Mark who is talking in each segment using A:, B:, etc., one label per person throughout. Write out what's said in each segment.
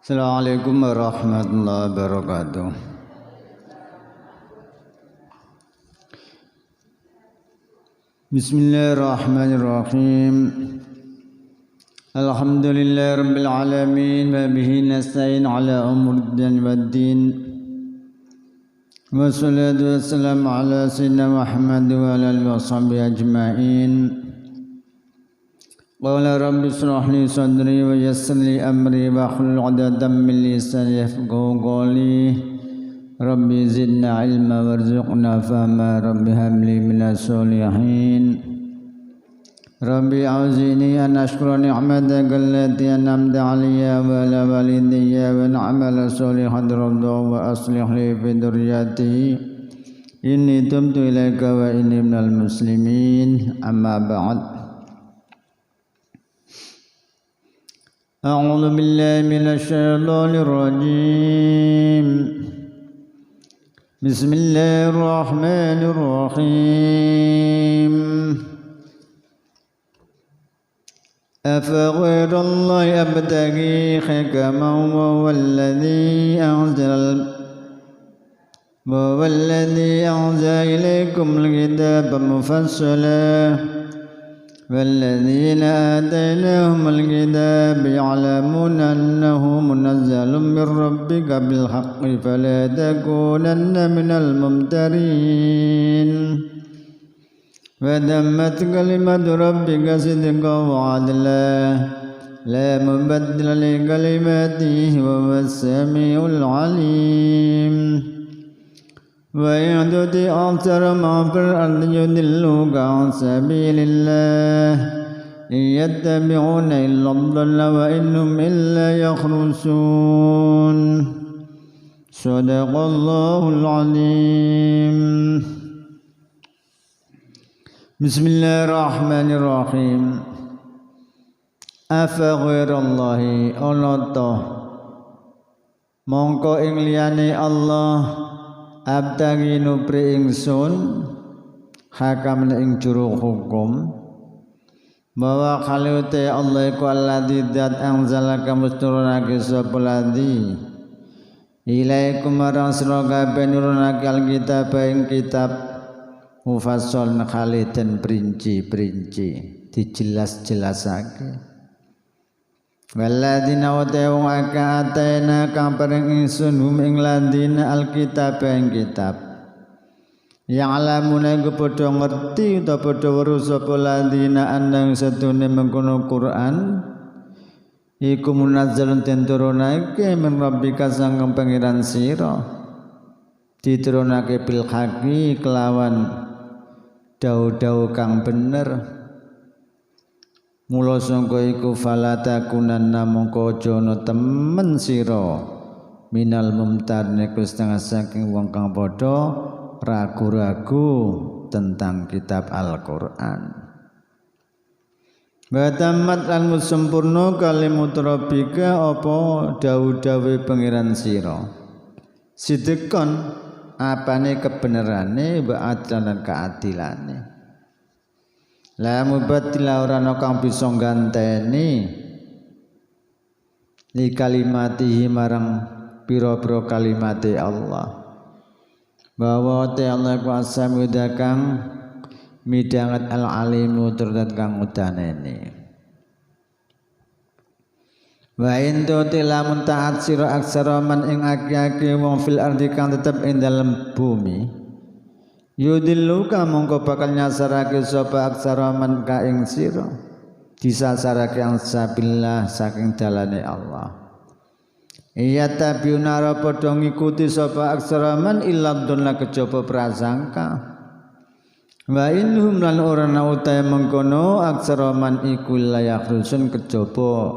A: Assalamualaikum warahmatullahi wabarakatuh. Bismillahirrahmanirrahim. Alhamdulillahi rabbil alamin wa bihi nasta'in ala umuriddin waddin. Wassalatu wassalamu ala sayyidina Muhammad wa ala alihi washabihi ajma'in. Qala rabbi ishrah li sadri wa yassir li amri wa hlul 'uqdatam min lisani yafqahu qawli. Rabbi zidna ilma warzuqna fahma. Rabbi habli minas solihin. Rabbi a'udzini an ashkura ni'mataka allati an'amta 'alayya wa 'ala walidayya wa an a'mala sholihan tardahu wa aslih li fi dhurriyyati inni tubtu ilaika wa inni minal muslimin. Amma ba'd. A'udzu billahi minasy syaithanir rajim. Bismillahirrahmanirrahim. أفغير الله أبتغي حكما وهو الذي أنزل إليكم الكتاب مفصلا والذين آتيناهم الكتاب يعلمون أنه منزل من ربك بالحق فلا تكونن من الممترين وتمت كلمة ربك صدقا وعدلا لا مبدل لكلماته وهو السميع العليم وإن تطع أكثر من في الأرض يضلوك عن سبيل الله إن يتبعون إلا الضل وإنهم إلا يخرصون صدق الله العظيم. Bismillahirrahmanirrahim. Afa ghairallahi ana ta mongko ing liyane Allah abtangi nupri ingsun hakam ing juru hukum bahwa khalute Allah iku alladzi dzat anzala kamusturunake sapa ladzi ilaikum marang sira kabeh nurunake alkitab ing kitab mufassal nakali dan perinci-perinci dijelas-jelasake. Waladina wa ta'u atayna kang paring ingsun hum ing ladina alkitab ing kitab. Yang alamuna iku padha ngerti utawa padha weruh sapa ladina andang setune mengkono Quran iku munazzalun den turunake min rabbika sanging pangeran sira. Diturunake bil haqi kelawan dawu-dawu kang bener. Mula sangka iku falata kunanna mongko aja ana temen sira minal mumtar nek setengah saking wong kang padha ragu-ragu tentang kitab Al-Qur'an. Wa tammat lan sempurna kalimat rabbika apa dawu-dawe pangeran sira. Sidekon apane kebenerane wa adlan keadilane. La mubaddila ora ana kang bisa ganteni li kalimatihi marang pira-pira kalimate Allah. Bahwa te Allah kuasa midakang midanget al-alimu turut kang udanene. Wa in tuti lamun taat sira aksara man ing aki-aki wong fil ardi kang tetep ing dalem bumi yudilluka mongko bakal nyasarake sapa aksara man ka ing sira disasarake ang sabillah saking dalane Allah. Iya tabiuna ra padha ngikuti sapa aksara man illa dzanna kejaba prasangka. Wa innahum lan ora utahe mengkono aksara man iku la yakhrusun kejaba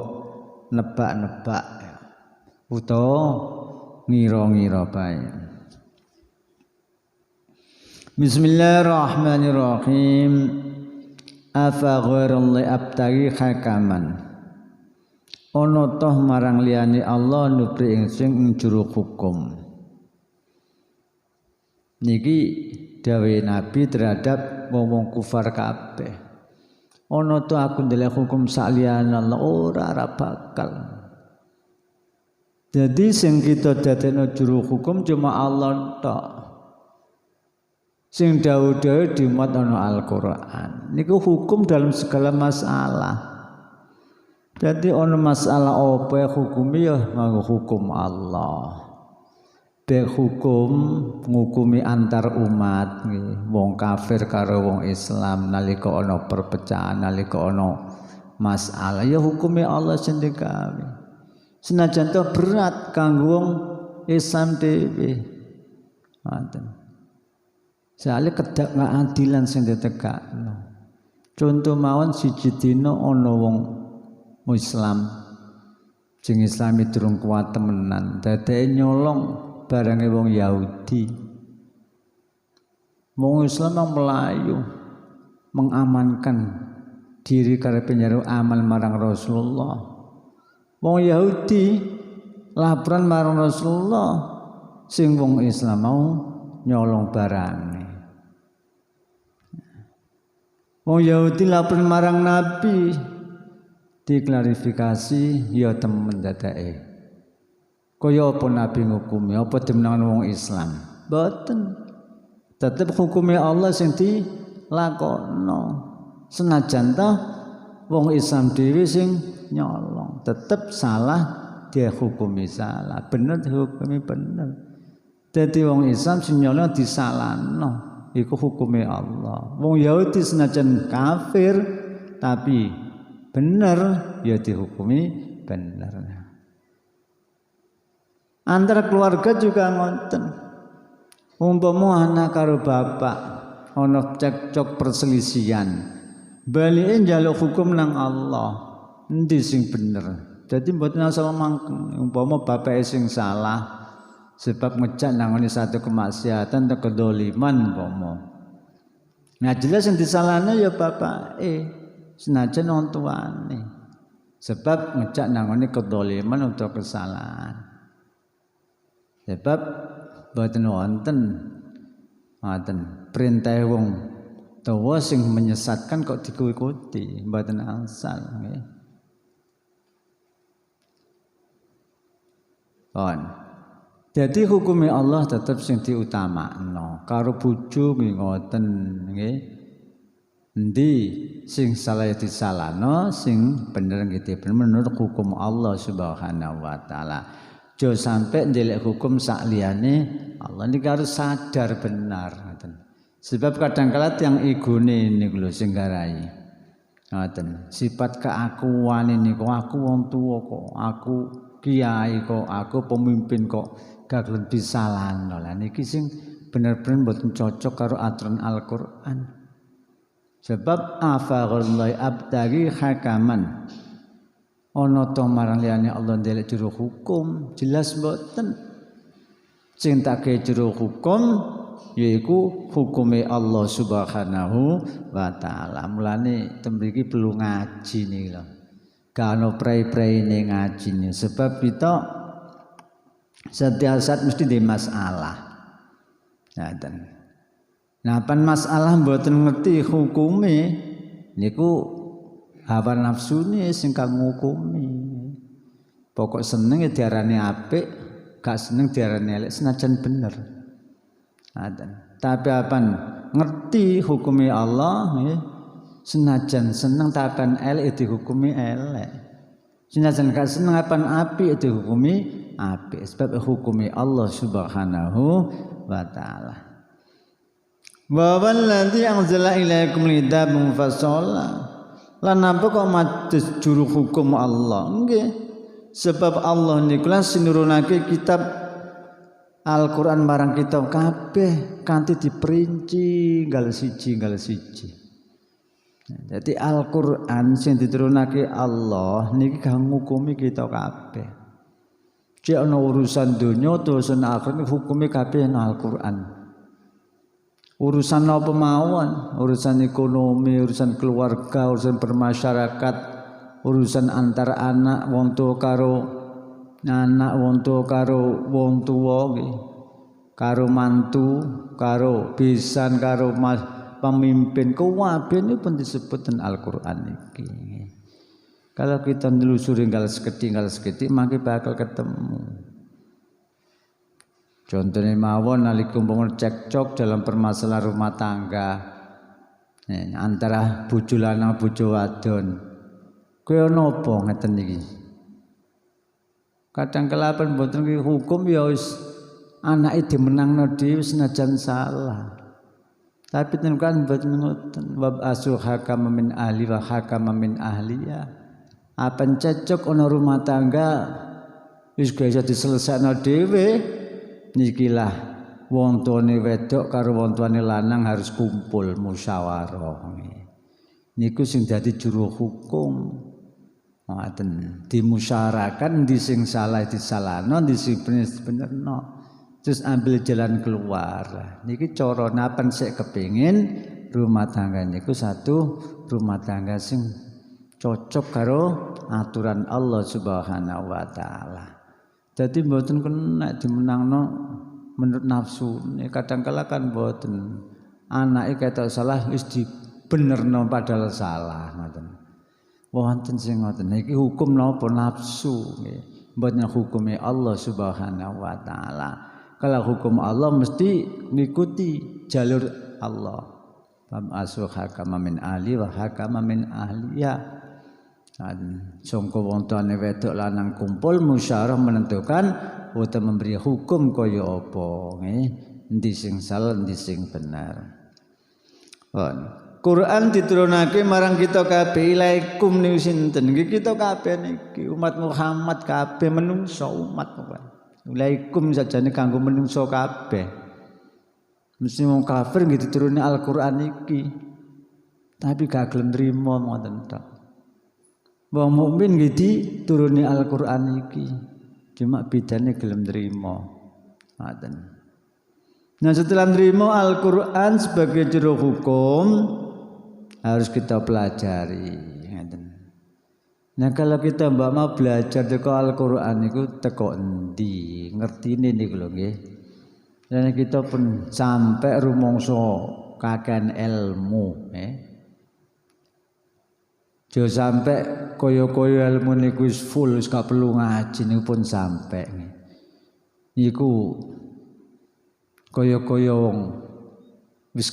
A: nebak-nebak utawa ngira-ngira bae. Bismillahirrahmanirrahim. Afa ghairallahi abtaghi hakaman. Ana toh marang liyane Allah nupri ingsun juru hukum. Niki dawuh Nabi terhadap wong kufar kabeh. Ono to aku ndelok hukum saliyane Allah ora bakal. Jadi sing kita dadekno juru hukum cuma Allah tok. Sing dawuh-dawuh dimuat ana Al-Qur'an. Niku hukum dalam segala masalah. Jadi ana masalah apa hukumi ya nganggo hukum Allah. Bek hukum ngukumi antar umat nggih, wong kafir karo wong Islam nalika ana perpecahan, nalika ana masalah ya hukumi Allah sing digawe. Senajan to berat kanggo wong Islam dhewe. Ngoten. Soale kedak keadilan sing ditegakno. Contoh mawon siji dina ana wong Islam sing Islami durung kuat temenan, dadeke nyolong barange wong Yahudi. Wong Islam yang melayu mengamankan diri karena penjara amal marang Rasulullah. Wong Yahudi laporan marang Rasulullah, sing wong Islam mau nyolong barange. Wong Yahudi laporan marang Nabi, diklarifikasi ya temen dadake. Kaya apa Nabi ngukumi, apa demenangan wong Islam? Boten. Tetep hukumi Allah sing dilakokno. Senajan ta wong Islam dhewe sing nyolong, tetep salah dia hukumi salah, bener dihukumi bener. Dadi wong Islam sing nyolong disalahno, iku hukumi Allah. Wong Yahudi senajan kafir tapi bener ya dihukumi bener. Antara keluarga juga ngoten. Umpama anak karo bapak ana cekcok perselisihan, balike njaluk hukum nang Allah. Endi sing bener? Jadi mboten asal mangkeng. Umpama bapake sing salah sebab ngejak nangoni satu kemaksiatan atau kedoliman umpama. Nah jelas yang disalahnya ya bapake, senajan wong tuane. Sebab ngejak nangoni kedoliman untuk kesalahan. Sebab mboten wonten perintah wong tuwa sing menyesatkan kok diikuti, mboten asal nggih. Jadi hukumi Allah tetap sing diutamakno. Karo bojo ngoten nggih. Endi sing salah disalahno, sing bener nggih menurut hukum Allah Subhanahu wa taala. Jo sampai ndelek hukum sak liyane Allah niki harus sadar benar ngoten. Sebab kadang-kala yang igone niku lho sing garai. Ngoten. Sifat keakuan niku aku wong tuwa kok, aku kiai kok, aku pemimpin kok gak gelem disalahno. Lah niki sing bener-bener mboten cocok karo aturan Al-Qur'an. Sebab afallahi abtaghi hakaman. Ana to marang liyane Allah ndelek juru hukum, jelas mboten. Sing tak gawe juru hukum yaiku hukume Allah Subhanahu wa taala. Mulane temriki perlu ngaji niki lho. Kalau prai-praine ngajine sebab kita setiap saat mesti di masalah. Nah, pan masalah mboten ngerti hukume niku hawa nafsune sing kang ngukumi. Pokok seneng ya diarani apik, gak seneng diarani elek senajan bener. Tapi apan ngerti hukume Allah nggih. Senajan seneng tapan elek dihukumi elek. Senajan gak seneng apan apik dihukumi apik. Sebab hukumi Allah Subhanahu wa taala. Wa wallazi anzala ilaikum kitab mufassala. Lan napa kok mados juru hukum Allah? Nggih. Sebab Allah niku lah sinurunake kitab Al-Qur'an marang kita kabeh kanthi diperinci nggal siji. Jadi Al-Qur'an sing diturunake Allah niki kang ngukumi kita kabeh. Cek ana urusan donya urusan akhirat hukume kabeh nang Al-Qur'an. Urusan apa mawon, urusan ekonomi, urusan keluarga, urusan bermasyarakat, urusan antara anak wong tuwa karo anak wong tuwa karo wong tuwa nggih. Karo mantu, karo besan, karo pemimpin kabeh niku pun disebut Al-Qur'an iki. Kalau kita nelusuri tinggal seketik maka bakal ketemu. Contohnya mawon nalika umpama cekcok dalam permasalahan rumah tangga antara bojo lanang bojo wadon. Kuwi ana apa ngeten iki? Kadang kala pen mboten hukum ya wis anake dimenangno dhewe senajan salah. Tapi kan mboten ngoten. Wab asu hakam min ahli wa hakam min ahliya. Apa cecok ana rumah tangga wis bisa diselesaikan dhewe. Nikilah wong tuane wedok karo wong tuane lanang harus kumpul musyawarah. Niku sing dadi juru hukum. Ngoten, dimusyarakan di sing salah disalahno, di sing benerno. Terus ambil jalan keluar. Niki cara napen sik kepengin rumah tangga niku satu rumah tangga sing cocok karo aturan Allah Subhanahu wa taala. Jadi mboten kena dimenangno menurut nafsu. Kadang kala kan mboten. Anake ketok salah wis dibenerno padahal salah ngoten. Wonten sing ngoten. Iki hukum napa nafsu nggih. Mboten hukume Allah Subhanahu wa taala. Kalau hukum Allah mesti ngikuti jalur Allah. Fam asu hakama min ahli wa hakama min ahliya. Sangka wong tuane wedok lanang kumpul musyawarah menentukan utawa memberi hukum kaya apa nggih endi sing salah endi sing bener. Quran diturunake marang kita kabeh ilaikum niku sinten nggih kita kabeh niki umat Muhammad kabeh menungso umat ilaikum sajane kanggo menungso kabeh. Mesti wong kafir nggih dituruni Al-Qur'an iki. Tapi gak gelem nrimo ngoten tok. Wong mukmin nggih dituruni Al-Qur'an iki. Cuma bedane gelem nrimo. Ngoten. Nah setelah nrimo Al-Qur'an sebagai juru hukum harus kita pelajari. Ngoten. Nah kalau kita mbak mau belajar teko Al-Qur'an niku teko endi? Ngertine niku lho nggih. Dan kita pun sampai rumangsa kakean ilmu Jo sampai koyo-koyo ilmu niku wis full wis gak perlu ngaji niku pun sampai. Niku koyo-koyo wong wis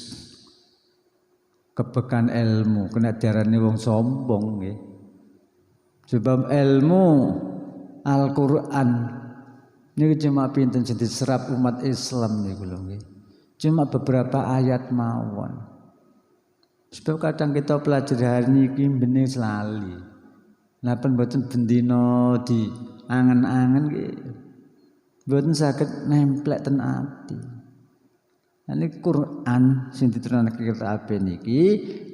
A: kebekan ilmu kena diarani wong sombong nggih. Sebab ilmu Al-Qur'an niku cuma pinten sing diserap umat Islam niku lho nggih. Cuma beberapa ayat mawon. Sebab kadang kita pelajari hari ini bening selali. Napa mboten bendina di angen-angen nggih. Mboten saged nemplek ten ati. Ini Quran sing diturunake kita niki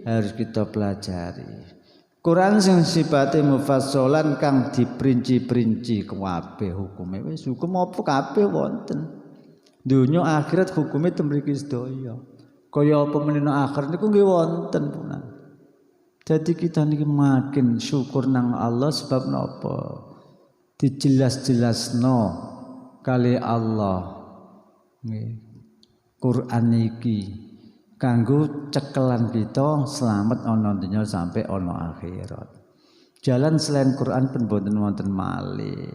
A: harus kita pelajari. Quran sing sifate mufassalan kang diperinci-perinci kabeh hukume. Wis hukum apa kabeh wonten. Dunya akhirat hukume temriki sedaya. Kaya apa menina akhir niku nggih wonten punan. Jadi kita niki makin syukur nang Allah sebab napa? Dijelas-jelasno kali Allah. Nggih. Quran niki kanggo cekelan kita selamat ana donya sampai ana akhirat. Jalan selain Quran pun boten wonten malih.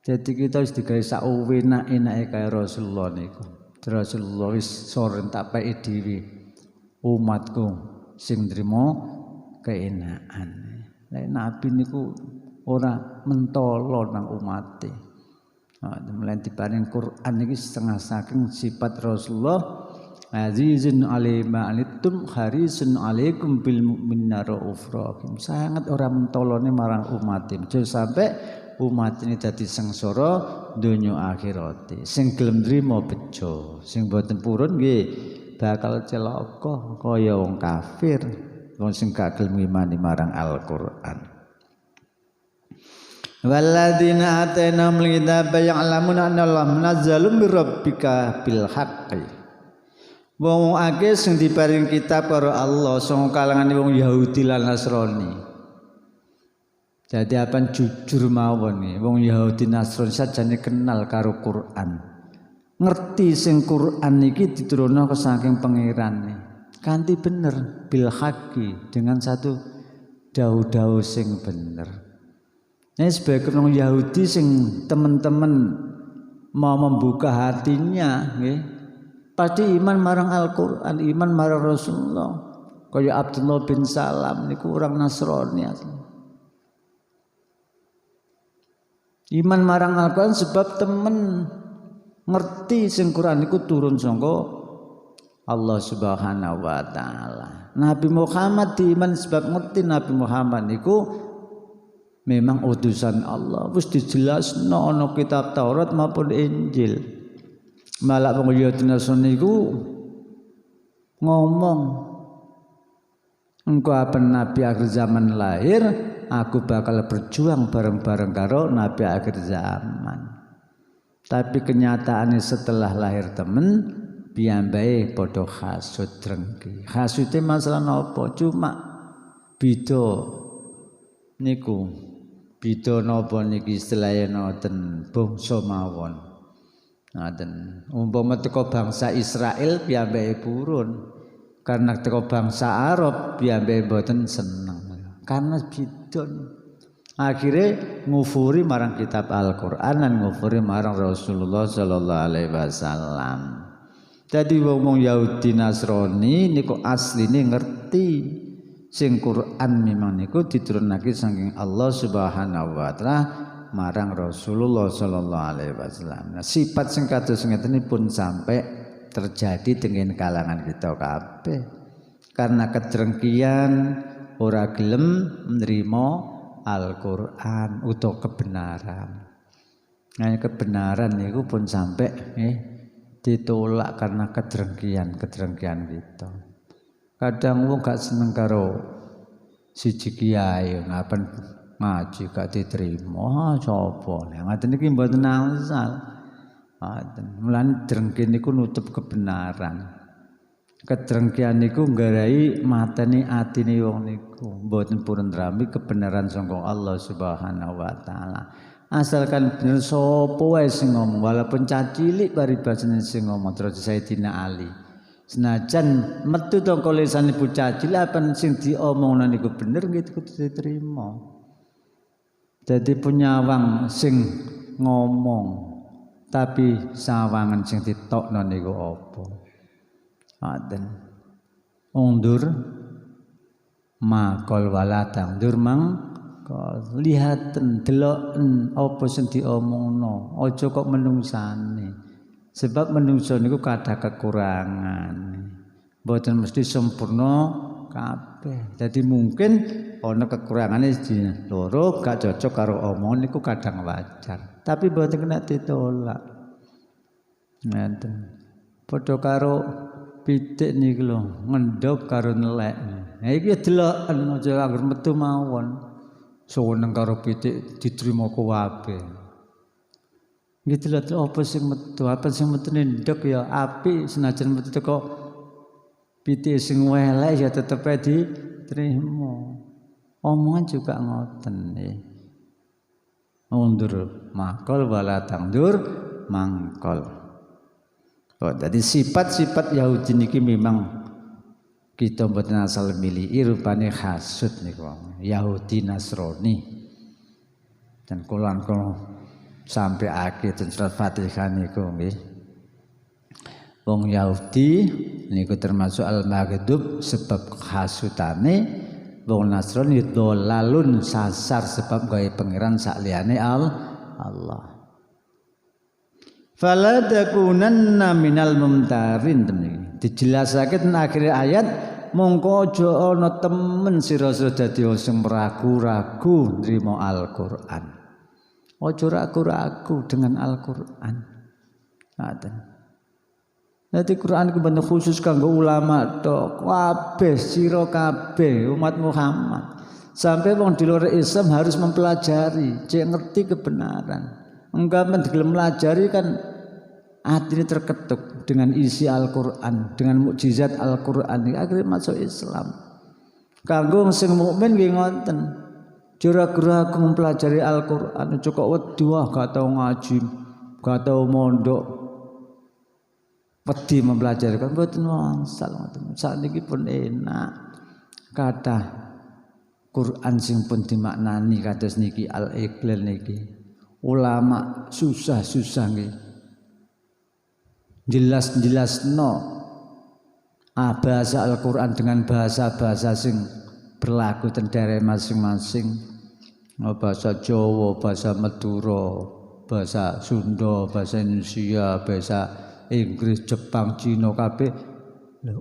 A: Jadi kita wis digawe sak enak-enake kaya Rasulullah niku. Rasulullah wis soren tak pake dhewe umatku sing nrimo keenakan. Nek nabi niku ora mentolo nang umate. Mulai diparing Quran iki setengah saking sifat Rasulullah azizun alaihi ma anittum harisun alaikum bil mu'minina raufur rahim. Sangat ora mentolone marang umat e. Sampai umat ini dadi sengsara donya akhirat. Sing gelem nrimo bejo, sing boten purun nggih bakal celaka kaya wong kafir, wong sing gak gelem ngimani marang Al-Qur'an. Walladzina atainahumul kitaba ya'lamuna anna Allah munazzalu mir rabbika bil haqqi. Wong akeh sing diparing kitab karo Allah sing kalangan wong Yahudi lan Nasrani. Jadi apa jujur mawon nih, wong Yahudi Nasrani sajane kenal karo Quran, ngerti sing Quran niki diturunno saking pangeran nih, kanthi bener bil haqqi dengan satu dawuh-dawuh sing bener. Nek sebagai orang Yahudi sing teman-teman mau membuka hatinya nggih, pasti iman marang Al-Qur'an, iman marang Rasulullah. Kaya Abdullah bin Salam niku orang Nasrani asli. Iman marang Al-Qur'an sebab temen ngerti sing Quran niku turun saka Allah Subhanahu wa taala. Nabi Muhammad diiman sebab ngerti Nabi Muhammad niku memang utusan Allah. Wis dijelasno ana kitab Taurat maupun Injil. Malah wong Yahudi Nasrani niku ngomong engko apa Nabi akhir zaman lahir, aku bakal berjuang bareng-bareng karo Nabi akhir zaman. Tapi kenyataannya setelah lahir temen piyambake padha hasud drengki. Hasude masalah napa? Cuma beda niku. Beda napa niki istilahé noten bangsa mawon. Ngoten. Umpama teko bangsa Israel piyambake purun. Karena teko bangsa Arab piyambake mboten seneng. Karena bidon. Akhirnya ngufuri marang kitab Al-Qur'an lan ngufuri marang Rasulullah sallallahu alaihi wasallam. Jadi wong Yahudi Nasrani niku asline ngerti sing Quran memang niku diturunake saking Allah Subhanahu wa taala marang Rasulullah sallallahu alaihi wasallam. Nah, sifat sing kados ngeten pun sampai terjadi dengan kalangan kita kabeh. Karena kedrengkian ora gelem menerima Al-Qur'an utawa kebenaran. Nah, kebenaran niku pun sampai ditolak karena kedrengkian kita. Kadang wong gak seneng karo siji kiai ngapen ngaji gak diterima sapa. Ngaten iki mboten asal. Mulane drengki niku nutup kebenaran. Kedrengkian niku nggarai mateni atine wong niku. Mboten purun rami kebenaran saka Allah Subhanahu wa taala. Asalkan bener sapa wae sing ngomong walaupun cacilik paribasane sing ngomong terus Sayyidina Ali. Senajan metu to lisane bocah cilik apa sing diomongna niku bener nggih kudu diterima. Dadi penyawang sing ngomong tapi sawangan sing ditokno niku apa? Aden. Undur makol walatang dur mang lihaten deloken apa sing diomongno aja kok menungsane sebab menungso niku kathah kekurangan mboten mesti sempurna kabeh dadi mungkin ana kekurangane siji loro gak cocok karo omongan niku kadang wajar tapi mboten kena ditolak ngoten padha karo pitik niku lho ngendhog karo nelek ha iki deloken aja anggere metu mawon seneng karo pitik diterima kuwabe. Gitu lho apa sing metu ndek ya apik senajan metu teko pitik sing welek ya tetep diterima. Omongan juga ngoten nggih. Undur makol wala tangdur mangkol. Oh, jadi sifat-sifat Yahudi niki memang kita mboten asal milih rupane hasud niku Yahudi Nasrani dan kula sampai akhir ten surat Fatihah niku nggih wong Yahudi niku termasuk al-maghdub sebab hasutane wong Nasrani dolalun sasar sebab gawe pangeran sakliyane Allah fala takunanna minal mumtarin temen dijelasake ten akhir ayat mongko aja ana temen sira dadi sing ragu-ragu nrimo Al-Qur'an. Aja ragu-ragu dengan Al-Qur'an. Ngoten. Dadi Qur'an ku bener khusus kanggo ulama tok. Kabeh sira kabeh umat Muhammad. Sampai wong di luar Islam harus mempelajari, cek ngerti kebenaran. Enggak mendelem melajari kan hati terketuk dengan isi Al-Qur'an, dengan mukjizat Al-Qur'an akhirnya masuk Islam. Kanggo sing mukmin nggih ngoten. Jura-jura mempelajari Al-Qur'an cukup wedi wah gak tau ngaji, gak tau mondok. Wedi mempelajari kan mboten wangsal ngoten. Sakniki pun enak. Kathah Quran sing pun dimaknani kados niki Al-Iqlil niki. Ulama susah-susah nggih. Jelas-jelasno bahasa Al-Qur'an dengan bahasa-bahasa sing berlaku ten daerah masing-masing. Bahasa Jawa, bahasa Madura, bahasa Sunda, bahasa Indonesia, bahasa Inggris, Jepang, Cina kabeh.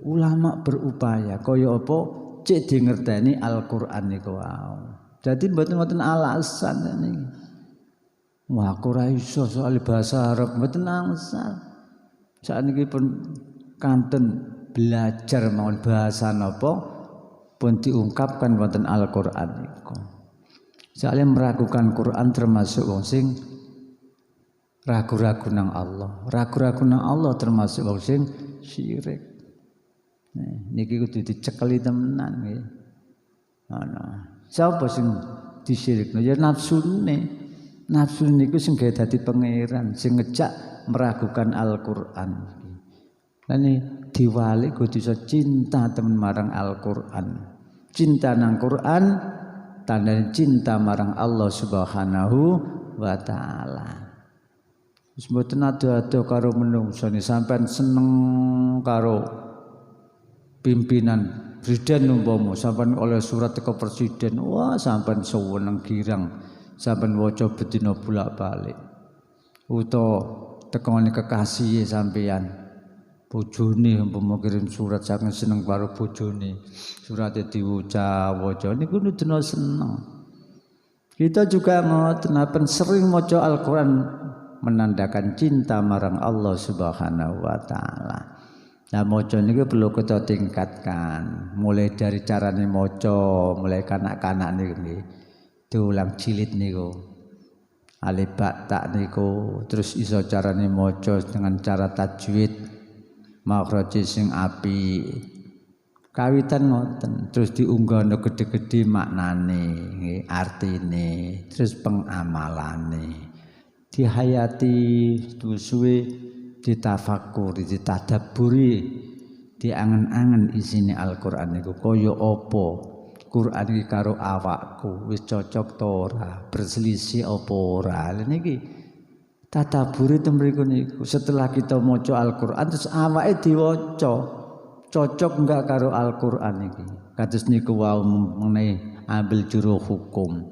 A: Ulama berupaya kaya apa cek di ngerteni Al-Qur'an niku wae. Dadi mboten alasan niki. Wah, aku ora iso soal bahasa Arab mboten angsal. Sakniki pun kanten belajar mawon bahasa napa pun diungkapkan wonten Al-Qur'an niku. Soalnya meragukan Quran termasuk wong sing ragu-ragu nang Allah. Ragu-ragu nang Allah termasuk wong sing syirik. Niki kudu dicekeli temenan nggih. Ana. Sapa sing disirikno? Ya nafsune. Nafsu niku sing gawe dadi pangeran, sing ngejak meragukan Al-Qur'an. Lan diwali kudu iso cinta temen marang Al-Qur'an. Cinta nang Qur'an tandane cinta marang Allah Subhanahu wa taala. Wis mboten ado-ado karo menungso ni sampean seneng karo pimpinan presiden umpama sampean oleh surat teko presiden, wah sampean seneng girang, sampean waca bedina bolak-balik. Utawa tekone kekasih sampean bojone umpama kirim surat saking seneng karo bojone, surate diwaca niku nuduno seneng. Kita juga ngoten sering maca Al-Qur'an menandakan cinta marang Allah Subhanahu wa taala. Nah maca niku perlu kita tingkatkan, mulai dari carane maca, mulai kanak-kanak niku nggih. Diulang jilid niku. Alif ba ta niku, terus iso carane maca dengan cara tajwid. Makhraji sing apik. Kawitan ngoten, terus diunggahno gedhe-gedhe maknane, nggih, artine, terus pengamalane. Dihayati suwe ditafakuri, ditadabburi, diangen-angen isine Al-Qur'an niku kaya apa. Qur'an iki karo awakku wis cocok ta ora, berselisih apa ora. Lha niki tadabburi ten mriku niku. Setelah kita maca Al-Qur'an terus awake diwaca, cocok enggak karo Al-Qur'an iki. Kados niku wau mengenai ambil juru hukum.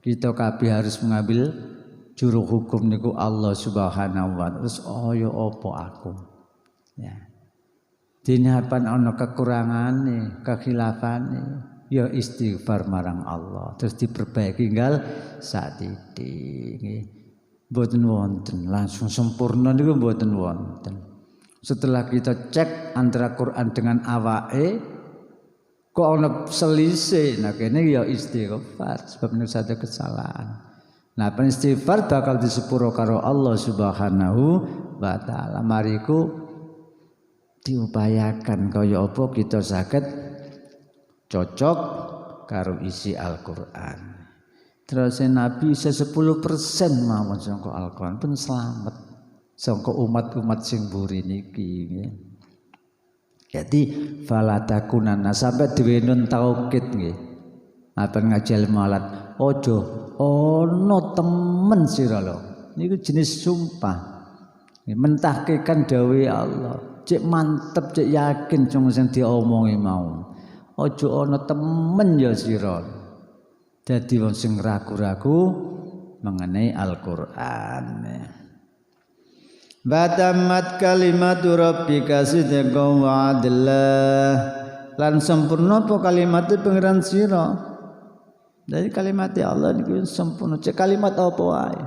A: Kita kabeh harus mengambil juru hukum niku Allah Subhanahu wa taala. Terus ya apa aku? Ya. Dene apan ana kekurangane, kekhilafane, ya istighfar marang Allah. Terus diperbaiki tinggal saktitik nggih. Mboten wonten langsung sempurna niku mboten wonten. Setelah kita cek antara Quran dengan awake kok ana selisih, nah kene ya istighfar sebab niku satu kesalahan. Nah istighfar bakal disepuro karo Allah Subhanahu wa taala. Mariku diupayakan kaya apa kita saged cocok karo isi Al-Qur'an. Terus Nabi bisa 10% mawon sangka Al-Qur'an pun selamat sangka umat-umat sing mburi niki nggih. Jadi fala takunana sampai duwe nun taukid nggih. Apa ngaji malat ojo ana temen sira lho. Niku jenis sumpah. Mentahkekan dawuh Allah. Cek mantep, cek yakin cung sing diomongi mau. Ojo ana temen ya sira. Dadi wong sing ragu-ragu mengenai Al-Qur'an. Batamat kalimatu rabbika sidqan wa adlah. Lan sempurna apa kalimat pengiran sira. Dari kalimat Allah niku sempurna. Cek kalimat apa wae.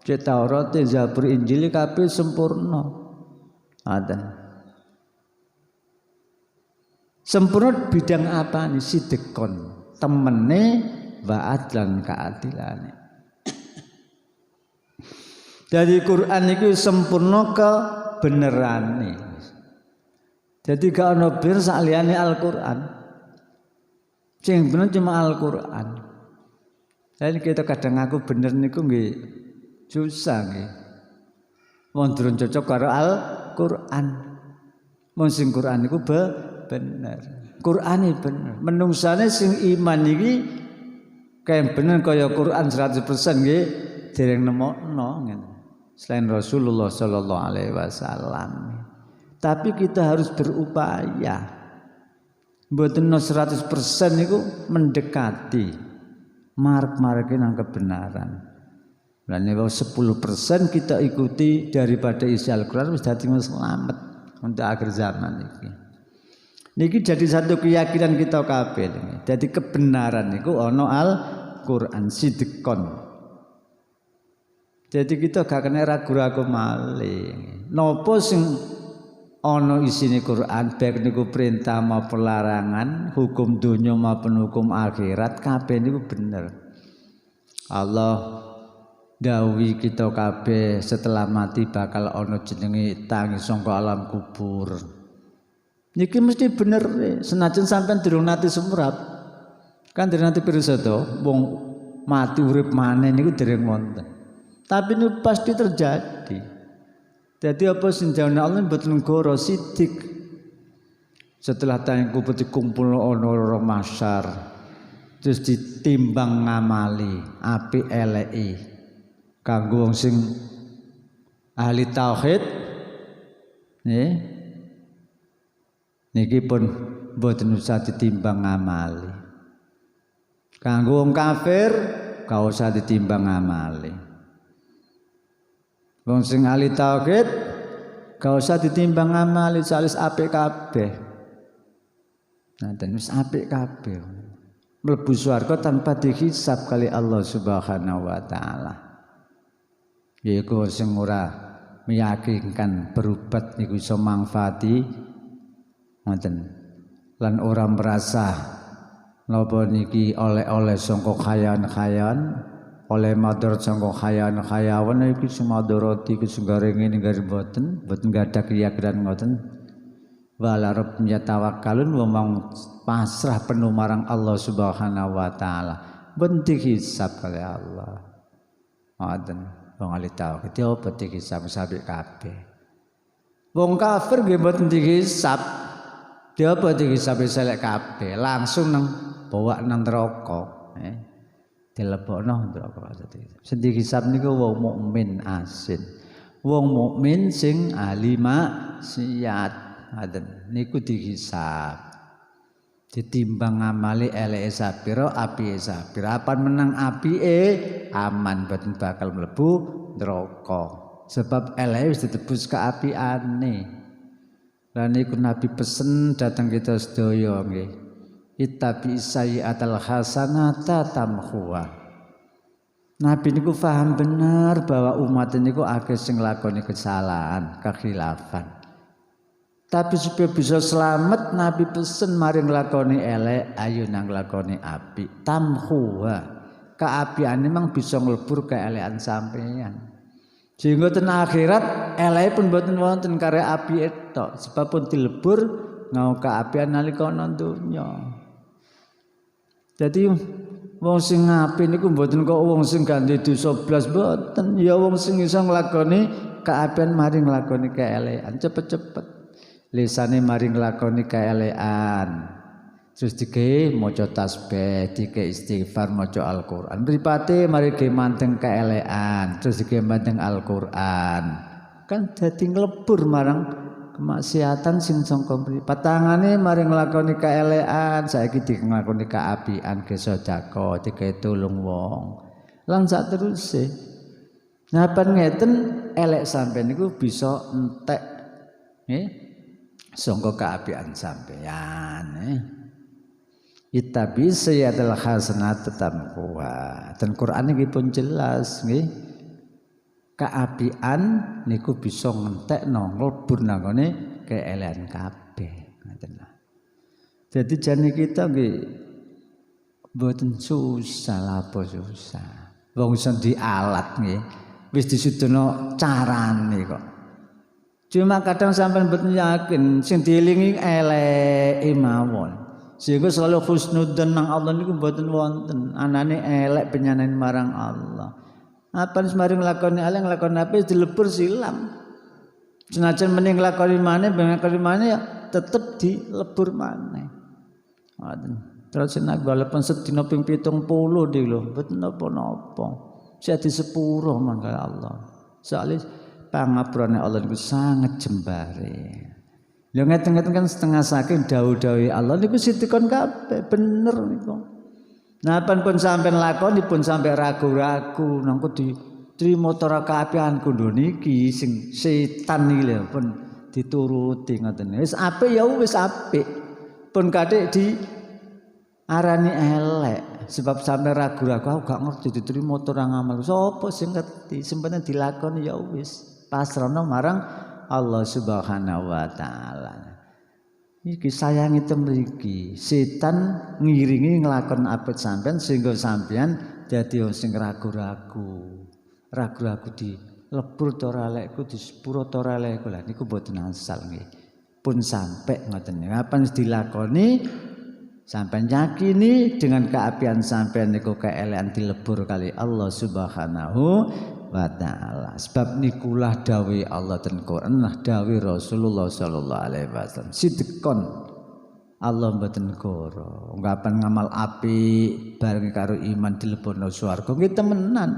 A: Cek Taurat, Zabur, Injil kabeh sempurna. Ada. Sempurna bidang apa nih? Sidqan. Temene wa adlan keadilane. Jadi Quran itu sempurna kebenerane. Jadi gak ono bir saliyane Al-Qur'an. Sing bener cuma Al-Qur'an. Jadi kita kadang aku bener niku nggih susah nggih. Wong durung cocok karo Al-Qur'an. Wong sing Qur'an niku bener. Qur'ane bener. Menungsane sing iman iki kaya bener kaya Qur'an 100% nggih dereng nemokno ngene. Selain Rasulullah sallallahu alaihi wasallam. Tapi kita harus berupaya. Mboten 100% niku mendekati mark-marke nang kebenaran. Lah nek 10% kita ikuti daripada isi Al-Qur'an wis dadi selamat untuk akhir zaman iki. Niki jadi satu keyakinan kita kabeh. Jadi kebenaran niku ana Al-Qur'an sidqon. Jadi kita gak kena ragu-ragu malih. Napa sing ana isine Quran baik niku perintah maupun larangan, hukum dunya maupun hukum akhirat kabeh niku bener. Allah dawuhi kita kabeh setelah mati bakal ana jenenge tangi sangka alam kubur. Niki mesti bener senajan sampean durung nate sumrap. Kan durung nate pirsa to, wong mati urip maneh niku dereng wonten. Tapi niku pasti terjadi. Jadi apa sing jawane Allah mboten goro sidik. Setelah tangi kubur dikumpul ana ora masyar. Terus ditimbang ngamali apik eleki. Kanggo wong sing ahli tauhid nggih. Niki pun mboten usah ditimbang ngamali. Kanggo wong kafir gak usah ditimbang ngamali. Wong sing ahli tauhid gak usah ditimbang amali salis apik kabeh. Nah, dan wis apik kabeh. Mlebu swarga tanpa dihisab kali Allah Subhanahu wa taala. Yaiku sing ora meyakinkan berubat niku iso manfaati ngoten. Lan ora merasa napa niki oleh-oleh sangka khayan-khayan. Oleh madharat sangka khayawan iki sumadharati iki senggareng ngene mboten gadah keyakinan ngoten wala rabb yatawakkalun wong pasrah penuh marang Allah Subhanahu wa taala mboten dihisab kali Allah ngoten wong ahli tauhid apa dihisab sabik kabeh wong kafir nggih mboten dihisab dia apa dihisab selek kabeh langsung nang bawa nang neraka dilebokno neraka maksudnya. Sing hisab niku wong mukmin asin. Wong mukmin sing ahli maksiat. Ngoten niku dihisab. Ditimbang ngamali eleke sapira, apike sapira. Apan menang apike aman boten bakal mlebu neraka. Sebab eleke wis ditebus kaapiane. Lah niku Nabi pesen datang kita sedaya nggih. Ittabi sayyi'atal hasanata tamhuha. Nabi niku paham benar bahwa umat niku akeh sing nglakoni kesalahan, kekhilafan. Tapi supaya bisa selamat Nabi pesen mari nglakoni elek, ayo nang nglakoni apik. Tamhuha. Kaapiane memang bisa nglebur keelekan sampeyan. Sehingga ten akhirat eleke pun mboten wonten kare apike tok, sebab pun dilebur ngau kaapian nalika ana donya. Jadi wong sing apik niku mboten kok wong sing ganti dosa blas mboten. Ya wong sing iso nglakoni kaapian mari nglakoni keelekan cepet-cepet. Lisane mari nglakoni keelekan. Terus dike maca tasbih, dike istighfar, maca Al-Qur'an. Mripate mari ge manteng keelekan, terus dike manteng Al-Qur'an. Kan dadi nglebur marang kemaksiatan sing sangka mriki. Patangane mari nglakoni kaelekan, saiki diglakoni kaapian ge sedekah, dike tulung wong. Lan sak teruse. Nah, pan ngeten elek sampean niku bisa entek nggih sangka kaapian sampean Ittabi sayyi'atal hasanat tamhuha. Dan Quran iki pun jelas nggih. Kaapian niku bisa ngentekno nglebur nangone keelekan kabeh ngoten lho. Jadi jane kita nggih mboten susah apa susah. Wong iso dialat nggih wis disudono carane kok. Cuma kadang sampean mboten yakin sing dielingi eleke mawon. Sehingga selalu husnudzon nang Allah niku mboten wonten. Anane elek penyanen marang Allah. Apa semari nglakoni elek nglakoni apik dilebur silam. Senajan mending nglakoni maneh ben nglakoni maneh ya tetep dilebur maneh. Ngoten. Terus nek walaupun sedina ping 70 di lho, mboten napa-napa. Jadi sepuro mangga Allah. Soalnya pangapunane Allah niku sangat jembare. Lha ngeten-ngeten kan setengah saking dawuh-dawuh Allah niku sitikon kabeh bener niku. Nah pun sampean lakoni pun sampe ragu-ragu nangko ditrimo tora kaapianku lho niki sing setan iki lho pun dituruti ngoten. Wis apik ya wis apik. Pun kadek di arani elek sebab sampe ragu-ragu aku gak ngerti diterima ora ngamal. Sapa sing ngerti? Sempene dilakoni ya wis pasrahno marang Allah Subhanahu wa taala. Iki sayangi temriki. Setan ngiringi nglakon apik sampean sehingga sampean dadi sing ragu-ragu. Ragu-ragu di lebur to ora lekku di sepuro to ora lekku. Lah niku mboten asal nggih. Pun sampai ngoten. Kapan dilakoni sampean yakini dengan keapian sampean niku keelekan dilebur kali Allah Subhanahu wa taala. Sebab nikulah dawuh Allah ten Quran, nah dawuh Rasulullah sallallahu alaihi wasallam. Sidqon Allah mboten goro. Kapan ngamal apik bareng karo iman dilebokno swarga nggih temenan.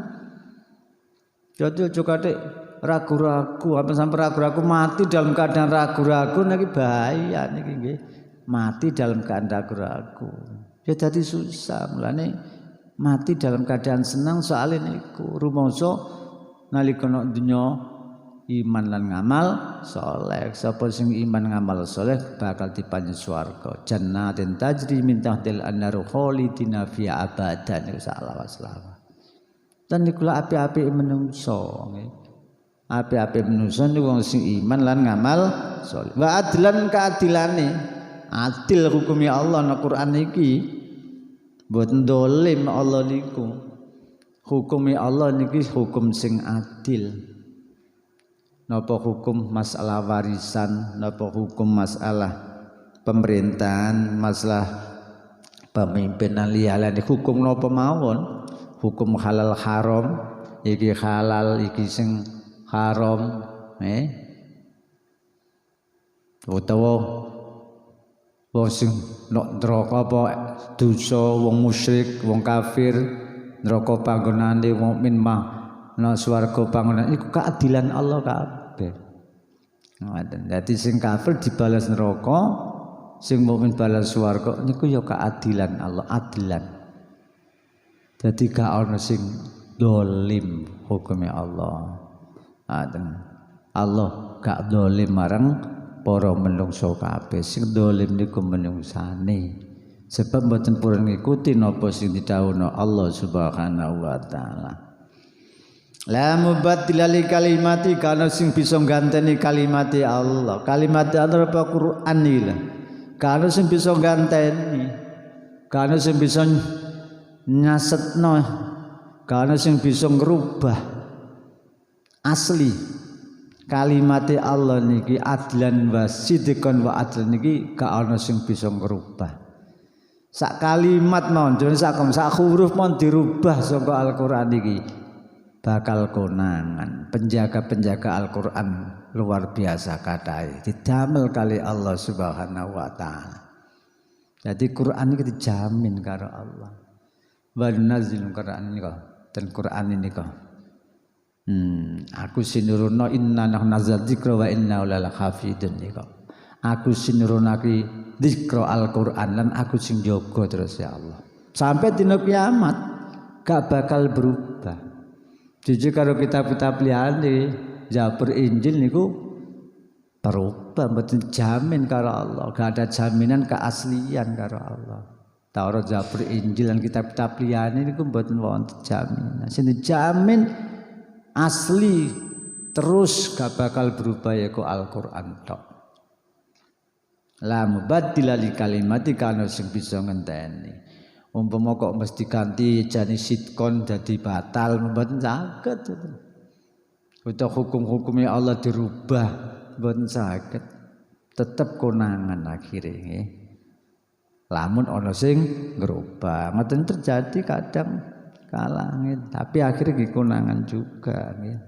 A: Jadi aja kathik ragu-ragu, apa sampai ragu-ragu mati dalam keadaan ragu-ragu niki bahaya niki nggih. Mati dalam keadaan ragu-ragu. Ya dadi susah mulane mati dalam keadaan senang soalnya niku rumangsa nalika nek dunya iman lan ngamal saleh. Sapa sing iman ngamal saleh bakal dipanjen swarga. Jannatin tajri min tahtil anharu khalidina fiha abadan insyaallah wasallam. Dan niku api-api menungso nggih. Api-api menungso niku wong sing iman lan ngamal saleh. Wa adlan keadilane. Adil hukumi Allah na Quran iki. Mboten dolim Allah niku. Hukumi Allah niki hukum sing adil. Napa hukum masalah warisan, napa hukum masalah pemerintahan, masalah pemimpinan liyalan hukum napa mawon. Hukum halal haram, iki halal, iki sing haram, utawa wong sing nok neraka apa dosa wong musyrik, wong kafir, neraka panggonane wong mukmin mah nang swarga panggonan iku keadilan Allah kabeh. Ngoten. Dadi sing kafir dibalas neraka, sing mukmin balas swarga niku ya keadilan Allah, adilan. Dadi gak ana sing dolim hukumnya Allah. Allah gak dolim marang para menungso kabeh. Sing dolim niku menungsane. Sebab mboten purun ngikuti napa sing didhawuhna Allah Subhanahu wa taala. La mubaddila li kalimati kana sing bisa ganteni kalimati Allah. Kalimati Allah apa Quran iki. Kana sing bisa ganteni. Kana sing bisa nyasetno, kana sing bisa ngrubah asli kalimate Allah niki adlan wa sidqan wa adlan niki gak ana sing bisa ngrubah. Sak kalimat mawon sak huruf mawon dirubah saka Al-Qur'an iki bakal konangan. Penjaga-penjaga Al-Qur'an luar biasa katahe didamel kali Allah Subhanahu wa taala. Jadi Qur'an iki dijamin karo Allah. Wa nazzilul Qur'an nika ten Qur'an nika. Aku sinuruna inna nahnu nazzalna wa inna lal hafidun nika. Aku sinurunake zikra Al-Qur'an lan aku sing jaga terus ya Allah. Sampai dina kiamat gak bakal berubah. Jujur karo kitab-kitab liyane Zabur Injil niku berubah mboten jamin karo Allah. Gak ada jaminan keaslian karo Allah. Taurat, Zabur, Injil dan kitab-kitab liyane niku mboten wonten jaminan. Sing dijamin asli terus gak bakal berubah yaiku Al-Qur'an tok. La mubaddila li kalimati kana sing bisa ngenteni. Umpama kok mesti ganti jane sitkon dadi batal mboten saged. Utawa hukum-hukumnya Allah dirubah mboten saged. Tetep konangan akhire nggih. Lamun ana sing ngrubah, ngoten terjadi kadang kala nggih, tapi akhirnya dikonangan juga nggih.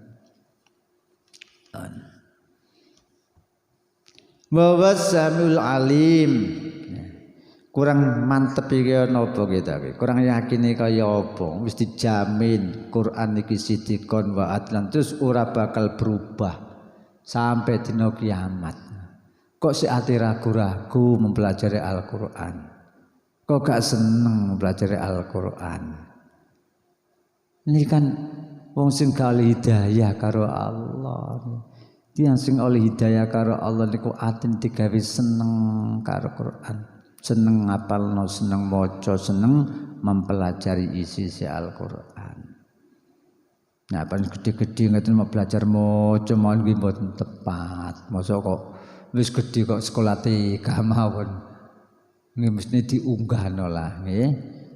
A: Wa wasamiul alim. Kurang mantep iki napa kita iki? Kurang yakine kaya apa? Wis dijamin Quran iki sidikon wa adlan terus ora bakal berubah sampai dina kiamat. Kok sik ati ragu-ragu mempelajari Al-Qur'an? Kok gak seneng mempelajari Al-Qur'an? Ini kan wong sing kali hidayah karo Allah. Tiyang sing oleh hidayah karo Allah niku atin digawe seneng karo Quran. Seneng ngapalno, seneng maca, seneng mempelajari isi Al-Qur'an. Nah, pas gede-gede ngeten mau belajar maca mawon nggih mboten tepat. Mosok kok wis gede kok sekolah TK mawon. Nggih mesti diunggahno lah nggih.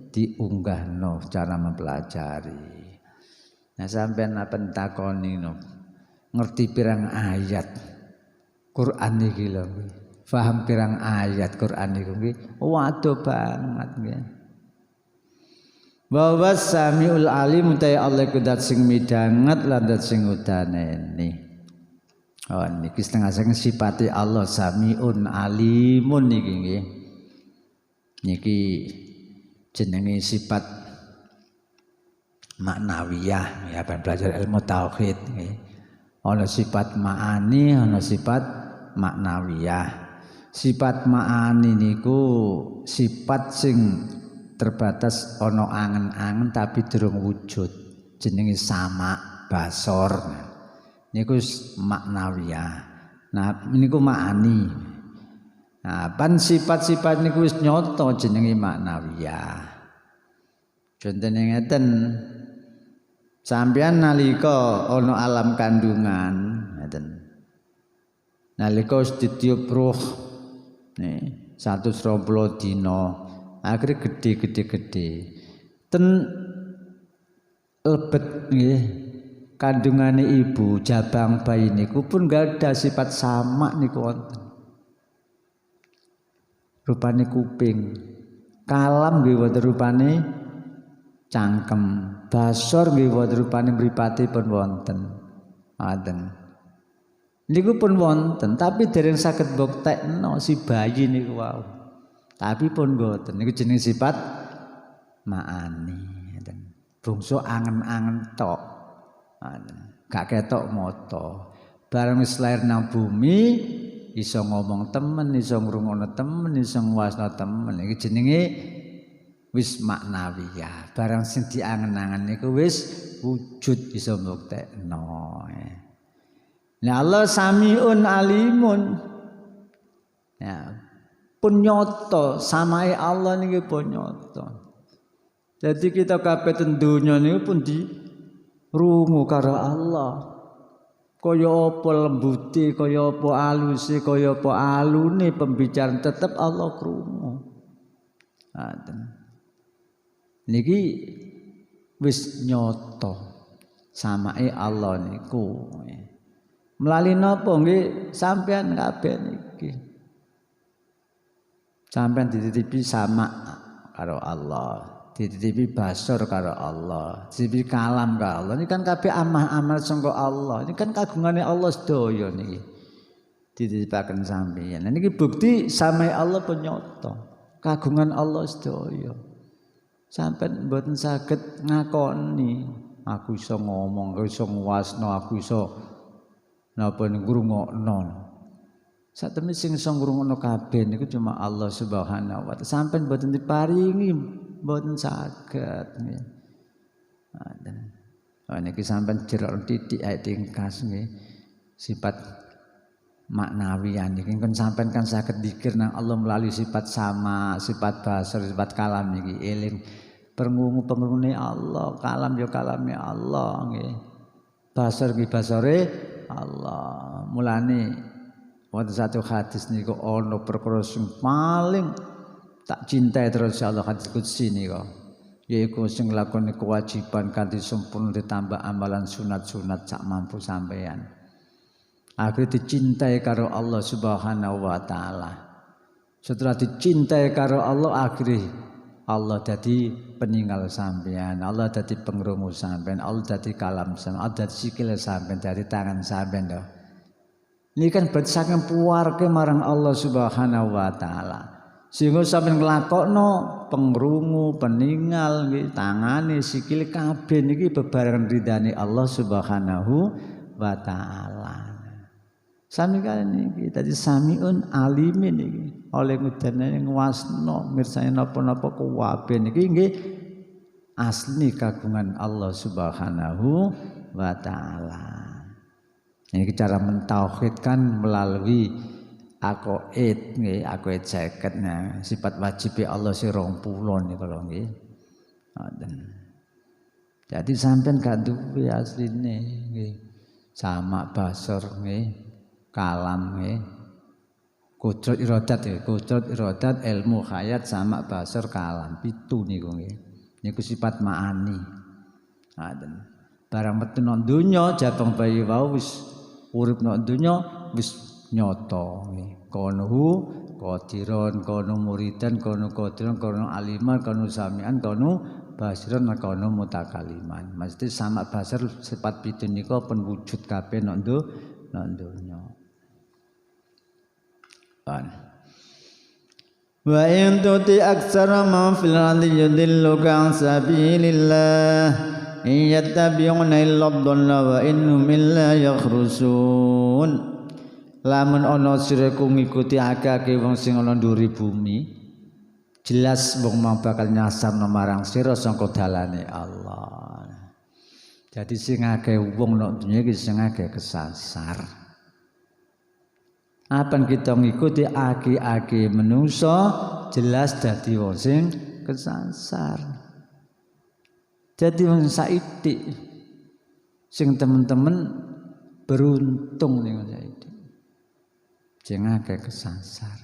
A: Diunggahno cara mempelajari. Nah, sampean apa takoni no. Ngerti pirang ayat Quran iki lho. Faham pirang ayat Quran niku nggih waduh banget nggih. Wa wasamiul alim ta Allah ku dat sing midanget lan dat sing udaneni. Oh niki setengah saking sifate Allah samiun alimun niki nggih. Niki jenenge sifat maknawiyah ya belajar ilmu tauhid nggih. Ana sifat ma'ani, ana sifat maknawiyah. Sifat ma'ani niku sifat sing terbatas ana angen-angen tapi durung wujud. Jenenge sama basor. Niku maknawiyah. Nah, niku ma'ani. Nah, pan sifat-sifat niku wis nyata jenenge maknawiyah. Contone ngeten sampeyan nalika ana alam kandungan ngeten. Nalika wis ditiup ruh nih 120 dina akhire gede ten lebet nggih kandungane ibu jabang bayi niku pun gak ada sifat sama niku wonten rupane kuping kalam nggih wonten rupane cangkem basor nggih wonten rupane mripate pun wonten aden niku pun wonten tapi dereng saged mbuktekno si bayi niku wau. Tapi pun mboten niku jeneng sifat ma'ani ngoten. Bangsa angen-angen tok. Gak ketok mata. Bareng wis lair nang bumi iso ngomong temen, iso ngrungokno temen, iso nguwasno temen. Iki jenenge wis maknawiyah. Barang sing diangen-angen niku wis wujud iso mbuktekno. Nah Allah samiun alimun. Ya, pun nyoto samae Allah niki pun nyoto. Jadi kita kabeh ten donya niku pun dirungu karo Allah. Kaya apa lembute, kaya apa aluse, kaya apa alune pembicaraan tetep Allah krungu. Ngoten. Niki wis nyoto samae Allah niku. Melalui napa nggih sampean kabeh niki. Sampean dititipi sama karo Allah, dititipi basor karo Allah, dititipi kalam karo Allah. Ini kan kabeh amal sangka Allah. Ini kan kagungane Allah sedaya niki. Dititipaken sampeyan. Nah niki bukti samae Allah penyata. Kagungan Allah sedaya. Sampean mboten saged ngakoni aku iso ngomong, aku iso nguwasno, aku iso napa ngrungokno. Satemene sing iso ngrungokno kabeh niku cuma Allah Subhanahu wa taala. Sampeyan mboten diparingi, mboten saged nggih. Nah, niki sampeyan jerok titik ae tingkas nggih. Sifat maknawiyah niki kan sampeyan kan saged dzikir nang Allah melalui sifat sama, sifat basar, sifat kalam niki eling pengungune Allah, kalam ya kalame Allah nggih. Basar ki basare Allah. Mulane wonten satu hadis niku ana perkara sing paling tak cintai terus Allah hadis qudsi niku. Yaiku sing nglakoni kewajiban kanthi sempurna ditambah amalan sunat-sunat sak mampu sampeyan. Akhire dicintai karo Allah Subhanahu wa taala. Setelah dicintai karo Allah akhire Allah dadi peninggal sampean, Allah dadi pengrungu sampean, Allah dadi kalam sampean, Allah dadi sikil sampean, dadi tangan sampean to. Ini kan berarti saking puarke marang Allah Subhanahu wa taala. Sehingga sampeyan nglakokno pengrungu, peningal nggih, tangane, sikile kabeh niki bebarengan ridane Allah Subhanahu wa taala. Sami kan niki dadi samiun alimin niki. Oleh ngudane nguasno mirsani napa-napa kuwabe niki nggih asli kagungan Allah Subhanahu wa taala. Ini cara mentauhidkan melalui aqaid nggih, aqaid 50 nah, sifat wajib Allah si 20 niku lho nggih. Ngoten. Jadi sampean gak duwe asline nggih. Sama basar nggih, kalam nggih. Kudrat iradat ilmu hayat sama basar kalam 7 niku nggih. Niku sifat ma'ani. Ngoten. Barang metu nang donya jabang bayi wau wis urip nang donya wis nyata nggih. Kono qadiron, kono muridan, kono qadiron, kono aliman, kono samian, kono basiran, kono mutakaliman. Mesti sama basar sifat 7 niku pun wujud kabeh nang donya. Wa in tuti aksara ma fil ardi yudilluka an sabilillah in yattabi'una illa dhalla wa innahum illa yakhrusun. Lamun ana sira ku ngikuti akeh wong sing ana nduri bumi, jelas wong mau bakal nyasarno marang sira sangka dalane Allah. Jadi sing akeh wong nek dunya iki sing akeh kesasar. Apa kita ngikuti aki-aki menungso jelas dadi wong sing kesasar. Jadi wong saiki sing temen-temen beruntung ning saiki. Sing akeh kesasar.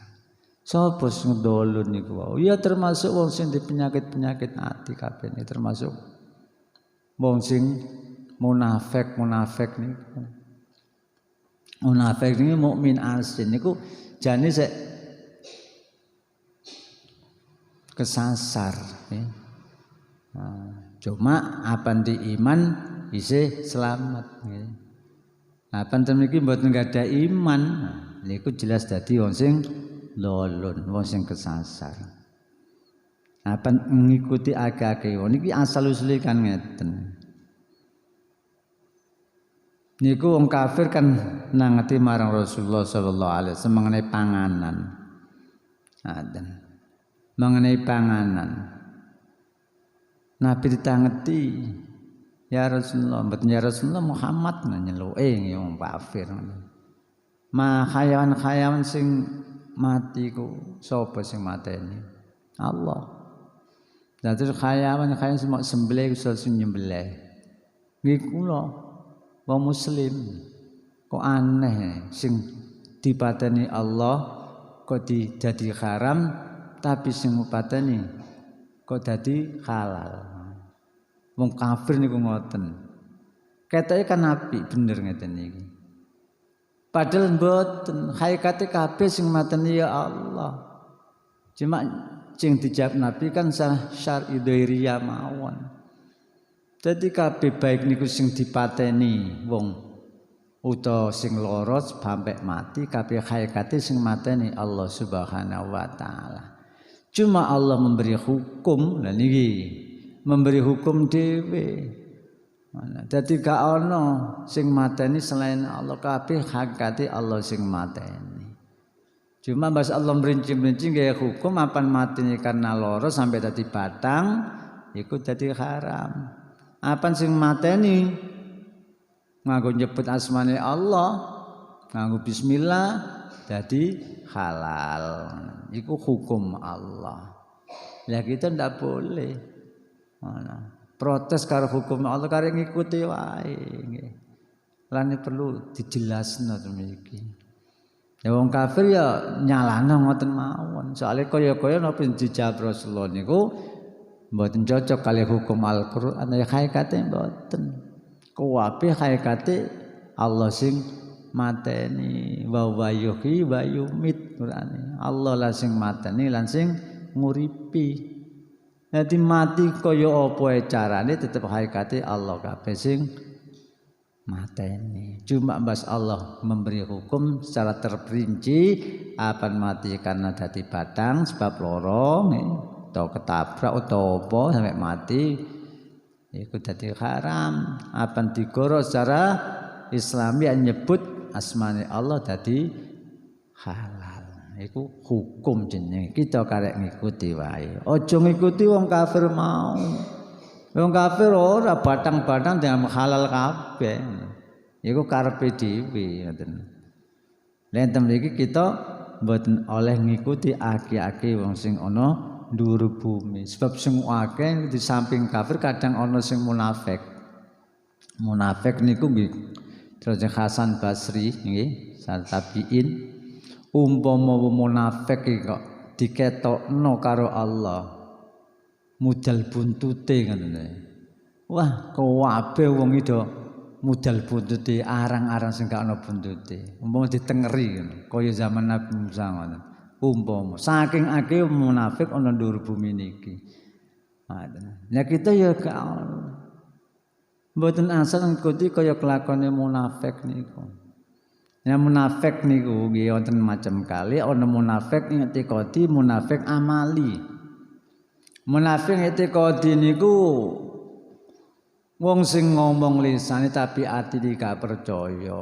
A: Sapa sing ndolon niku wae? Ya termasuk wong sing di penyakit-penyakit ati kabeh ini termasuk wong sing munafik niku. Munafik ini mukmin asin niku jane sik kesasar ya. Cuma apandi iman isih selamat ya. Apan temen iki mboten gadah iman niku jelas dadi wong sing lolon, wong sing kesasar. Apan ngikuti akeh-akeh niki asal usule kan ngeten. Niku wong kafir kan nangeti marang Rasulullah sallallahu alaihi wasallam mengenai panganan. Mengenai panganan. Nabi ditangeti, ya Rasulullah, mboten ya Rasulullah Muhammad nyeluke wong kafir. Ma khayawan sing mati ku sapa sing mateni? Allah. Lah terus khayawan sing sembelih iso sing nyembelih. Nggih kula wong muslim kok aneh sing dipateni Allah kok dadi haram tapi sing pateni kok dadi halal. Wong kafir niku ngoten. Ketoke kan apik bener ngeten iki. Padahal mboten hakikate kabeh sing mateni ya Allah. Cuma sing dijawab Nabi kan syar'i dhairiyah mawon. Jadi kabeh baik niku sing dipateni wong utawa sing lara sampai mati kabeh hakikate sing mateni Allah Subhanahu wa taala. Cuma Allah memberi hukum lha niki memberi hukum dhewe. Dadi gak ana sing mateni selain Allah kabeh hakikate Allah sing mateni. Cuma bahas Allah merinci-merinci gaya hukum apan mateni karena lara sampai dadi batang iku dadi haram. Apan sing mateni nganggo nyebut asmane Allah, nganggo bismillah dadi halal. Iku hukum Allah. Lah kita ndak boleh. Protes karo hukum Allah karo ngikuti wae nggih. Lan perlu dijelasno mriki. Ya wong kafir ya nyalano ngoten mawon. Soale kaya-kaya napa dijawab Rasulullah niku mboten cocok kali hukum Al-Qur'an ya hakikate mboten. Kuwabe hakikate Allah sing mateni wa yuhyi wa yumit Qur'ane. Allah lah sing mateni lan sing nguripi. Dadi mati kaya apa carane tetep hakikate Allah kabeh sing mateni. Cuma mbas Allah memberi hukum secara terperinci apan mati karena dadi batang sebab loro atau ketabrak atau apa sampai mati iku dadi haram. Apan digoro secara Islami nyebut asmane Allah dadi halal. Iku hukum jenenge kita karek ngikuti wae. Aja ngikuti wong kafir mau. Wong kafir ora batang-batang dengan halal kabeh. Iku karepe dhewe ngoten. Lan mriki kita mboten oleh ngikuti aki-aki wong sing ana dhuwur bumi. Sebab sing akeh di samping kafir kadang ana sing munafik. Munafik niku nggih terus Hasan Basri nggih tabiin umpama munafik kok diketokno karo Allah mudal buntute ngono. Wah, kabeh wong ido mudal buntute arang-arang sing gak ana buntute. Umpama ditengeri ngono, kaya zaman Nabi Musa ngono. Umpama saking akeh munafik ana dhuwur bumi niki. Nah, kita ya gak mboten asal ngikuti kaya kelakone munafik niku. Ya munafik niku nggih wonten macam kali, ana munafik i'tiqadi, munafik amali. Munafik i'tiqadi niku wong sing ngomong lisane tapi atine gak percaya,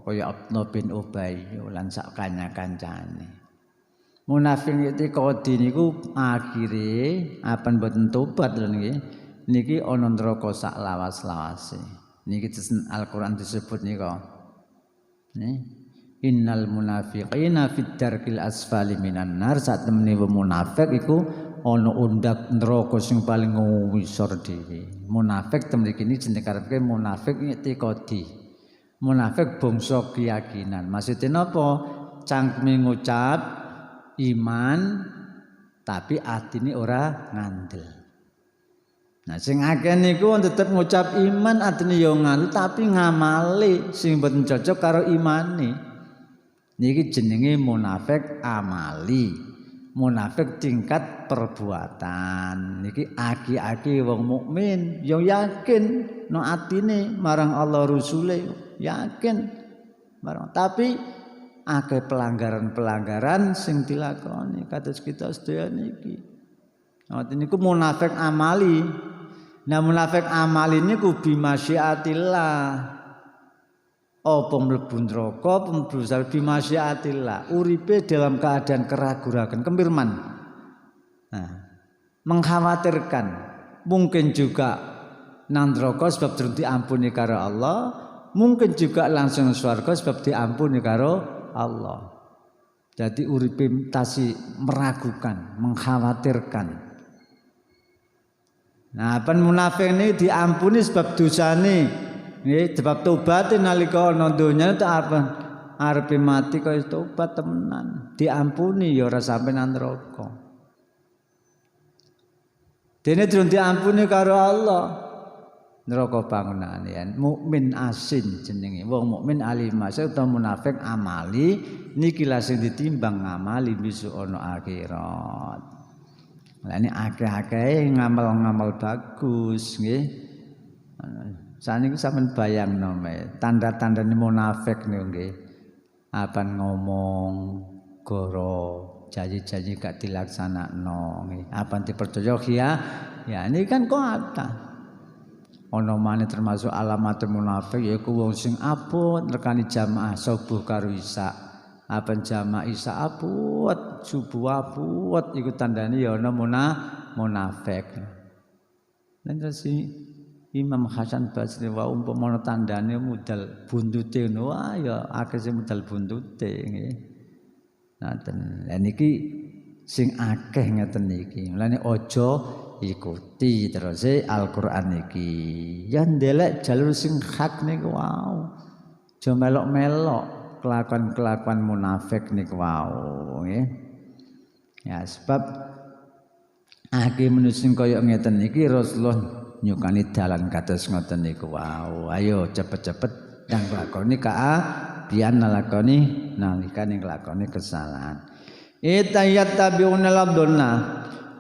A: kaya Abdullah bin Ubay lan sak kancane. Munafik i'tiqadi niku akhire apan mboten tobat lho nggih. Niki ana neraka sak lawas-lawase. Niki Al-Qur'an disebut nika. Innal munafiqina fid darkil asfali minan nar. Sak temene munafik iku ana undak neraka sing paling ngisor dhewe. Munafik temriki ini jenenge karepe munafik i'tiqadi. Munafik bangsa keyakinan. Maksude napa? Cangkeme ngucap iman tapi atine ora ngandel. Nah sing akeh niku tetep ngucap iman atine ya ngandel tapi ngamali sing mboten cocok karo imane. Niki jenenge munafik amali. Munafik tingkat perbuatan. Niki aki-aki wong mukmin yang yakin no atine marang Allah Rasule, yakin marang. Tapi akeh pelanggaran-pelanggaran sing dilakoni kados kita sedaya niki. Ngoten niku munafik amali. Nah munafik amali niku bimasyiatillah. Apa mlebu neraka apa mlebu surga bimasyiatillah. Uripe dalam keadaan keraguan kempirman. Nah, mengkhawatirkan mungkin juga nang neraka sebab durung diampuni karo Allah, mungkin juga langsung swarga sebab diampuni karo Allah. Jadi uripe tasih meragukan, mengkhawatirkan. Nah, pen munafik ini diampuni sebab dosane. Nggih, sebab tobat nalika ana donya tak arepe mati kaya tobat temenan, diampuni ya ora sampe nang neraka. Dene durung diampuni karo Allah. Neraka bangunane mukmin asin jenenge. Wong mukmin alimase utawa munafik amali niki lha sing ditimbang ngamali besok ana akhirat. Lah ini akeh-akeh ngamal-ngamal bagus nggih. Saniki sampean bayangno tanda-tandane munafik niku nggih. Apan ngomong goro janji-janji gak dilaksanakno nggih. Apan dipercaya ya ini kan kok ada. Ana maneh termasuk alamat munafik yaiku wong sing abot nekani jamaah subuh karo isya. Apan jamaah isya abot, subuh abot iku tandane ya ana munafik. Lan terus Imam Hasan Basri wa umpama tandane mudal buntute ngono wae ya akeh sing mudal buntute nggih. Ngaten. Lah niki sing akeh ngeten niki. Mulane aja ikuti terus Al-Qur'an niki. Ya ndelek jalur sing hak niku wau. Aja melok-melok kelakuan-kelakuan munafik niku wau nggih. Ya sebab akeh manusia kaya ngeten niki Rasulullah nyukani dalan kados ngoten niku wow. Ayo cepet-cepet ndang lakoni biyen nalakoni nalika ning lakoni kesalahan. Itayat tabiuna labdonna.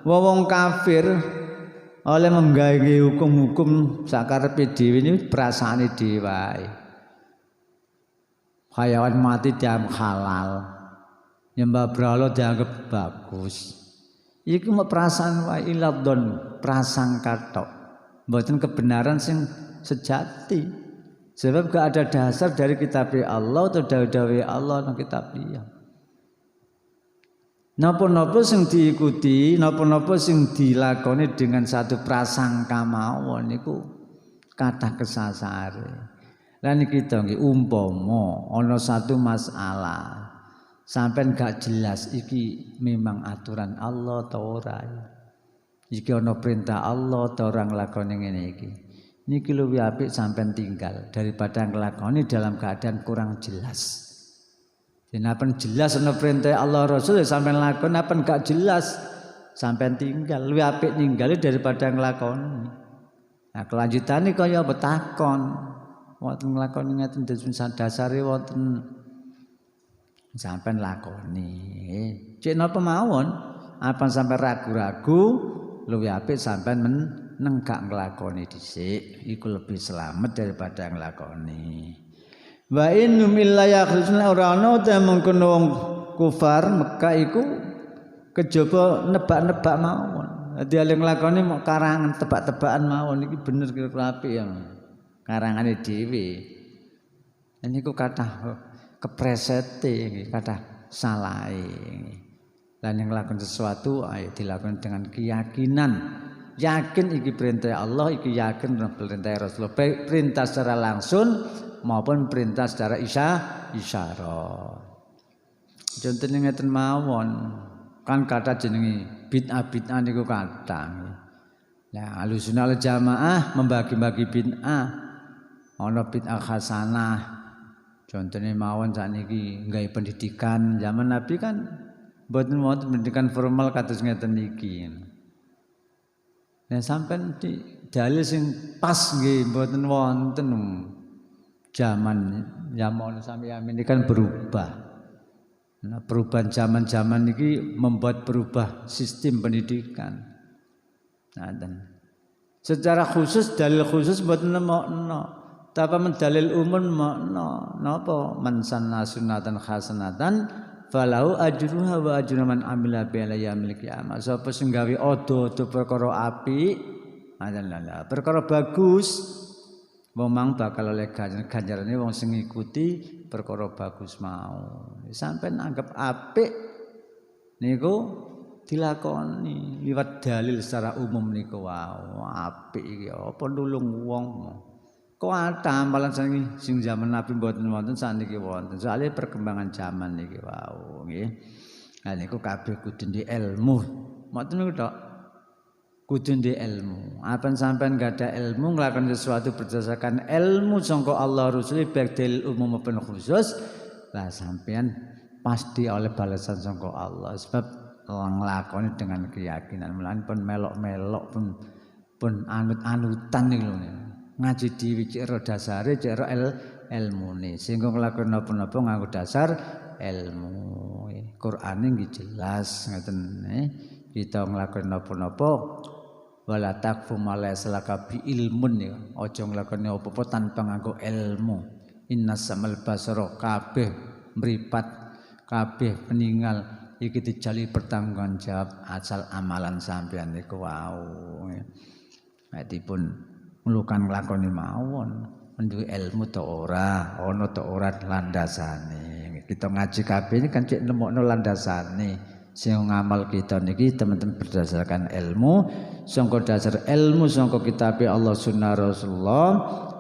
A: Wong kafir oleh menggawe hukum-hukum sakarepe dhewe ini perasaane dhewe wae. Hayawan mati dianggap halal. Nyembah berhala dianggap bagus. Iku mau perasaan wa iladon prasangka tok. Mboten kebenaran sing sejati. Sebab gak ada dasar dari kitab Allah atau dawuh-dawuh Allah nang kitab dia. Napa-napa sing diikuti, napa-napa sing dilakoni dengan satu prasangka mawon niku kathah kesasare. Lan kita nggih umpama ana satu masalah sampean gak jelas iki memang aturan Allah ta ora. Iki ana perintah Allah ta ora nglakoni ngene iki. Niki luwih apik sampean tinggal daripada nglakoni dalam keadaan kurang jelas. Napen jelas ana perintah Allah Rasul sampean lakon, napen gak jelas sampean tinggal. Luwih apik ninggali daripada nglakoni. Nah, kelanjutane kaya betakon. Wonten nglakoni ngeten dasare wonten sampean lakoni. Cek napa mawon? Apa sampean ragu-ragu luwih apik sampean nenggak nglakoni dhisik. Iku lebih selamat daripada nglakoni. Wa innum illa yakhlusuna ora ana ta mungkon wong kufar Mekah iku kejaba nebak-nebak mawon. Dadi ale nglakoni mok karangan tebak-tebakan mawon iki bener kira-kira apik ya. Karangane dhewe. Niku kathah kepresete nggih, kathah salahe. Lan yang nglakoni sesuatu ayo dilakukan dengan keyakinan. Yakin iki perintah Allah, iki yakin perintah Rasulullah. Baik perintah secara langsung maupun perintah secara isyarat. Contohnya ngeten mawon, kan kata jenengi bid'ah niku kathah. Nah, Ahlussunnah wal Jamaah membagi-bagi bid'ah. Ana bid'ah hasanah. Contohnya mawon sakniki nggawe pendidikan zaman Nabi kan mboten wonten pendidikan formal kados ngeten iki. Nah, sampean di dalil sing pas nggih mboten wonten. Zaman sampeyan ini kan berubah. Nah, perubahan zaman ini membuat berubah sistem pendidikan. Nah, dan secara khusus dalil khusus mboten nemokno. Tapi mendalil umum makna napa man sanna sunnatan hasanatan falahu ajruha wa ajru man amila biha yaumil qiyamah. Sapa sing gawe ada perkara apik, perkara bagus, memang bakal oleh ganjarane wong sing ngikuti perkara bagus mau. Sampeyan anggap apik niku dilakoni liwat dalil secara umum niku wow, apik iki apa nulung wong. Kok ada amalan sing zaman Nabi mboten wonten saniki wonten. Soale perkembangan zaman niki wow nggih. Lah niku kabeh kudu di ilmu. Mboten niku tok. Kudu di ilmu. Apa sampean gak ada ilmu nglakukan sesuatu berdasarkan ilmu sangka Allah Rasul baik dalil umum maupun khusus, lah sampean pasti oleh balasan sangka Allah sebab nglakoni dengan keyakinan. Mulane pun melok-melok pun anut-anutan niku lho. Ngaji dhewe cek ro dasare cek ro ilmune. Sehingga nglakoni napa-napa nganggo dasar ilmu. Qur'ane nggih jelas ngoten Kita nglakoni napa-napa wala takfu ma laysa laka bi ilmun ya. Aja nglakoni apa-apa tanpa nganggo ilmu. Innas samal basara kabeh mripat kabeh peninggal iki dijali pertanggungan jawab asal amalan sampeyan niku wau. Dipun mulukan nglakoni mawon menduwe ilmu ta ora, ana ta ora landasane. Kita ngaji kabeh ini kan cek nemokno landasane. Sing ngamal kita niki teman-teman berdasarkan ilmu, sangka dasar ilmu sangka kitab Allah sunnah Rasulullah,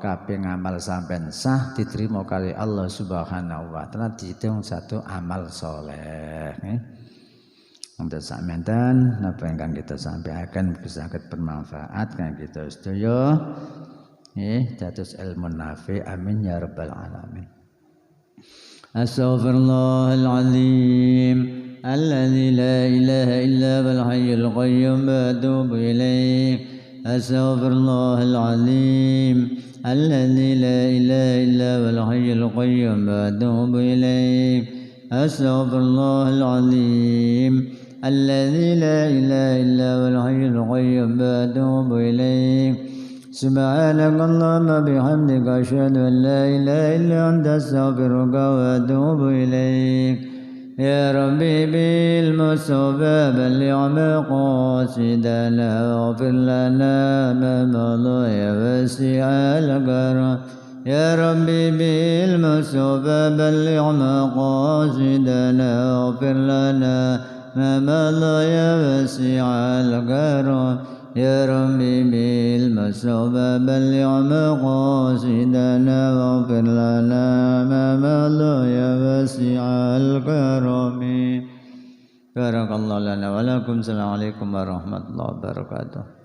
A: kabeh ngamal sampean sah diterima kali Allah Subhanahu wa taala dihitung satu amal saleh. Untuk sakmenten napa ingkang kita sampaikan bisa saged bermanfaat kang kita sedaya dados ilmu nafi amin ya rabbal alamin. Astaghfirullahal azim alladzi la ilaha illa huwal hayyul qayyum wa atubu ilaih. Astaghfirullahal azim alladzi la ilaha illa huwal hayyul qayyum wa atubu ilaih. Astaghfirullahal azim الذي لا إله إلا هو الحي القيوم وأتوب إليه سبحانك اللهم بحمدك أشهد أن لا إله إلا أنت أستغفرك وأتوب إليك يا ربي بالمصطفى بلغ مقاصدنا واغفر لنا ما مضى يا واسع الكرم يا ربي بالمصطفى بلغ مقاصدنا واغفر لنا ما مضى يا واسع الكرم يا ربي بالمصطفى بلغ مقاصدنا واغفر لنا ما مضى يا واسع الكرم بارك الله لنا ولكم السلام عليكم ورحمة الله وبركاته.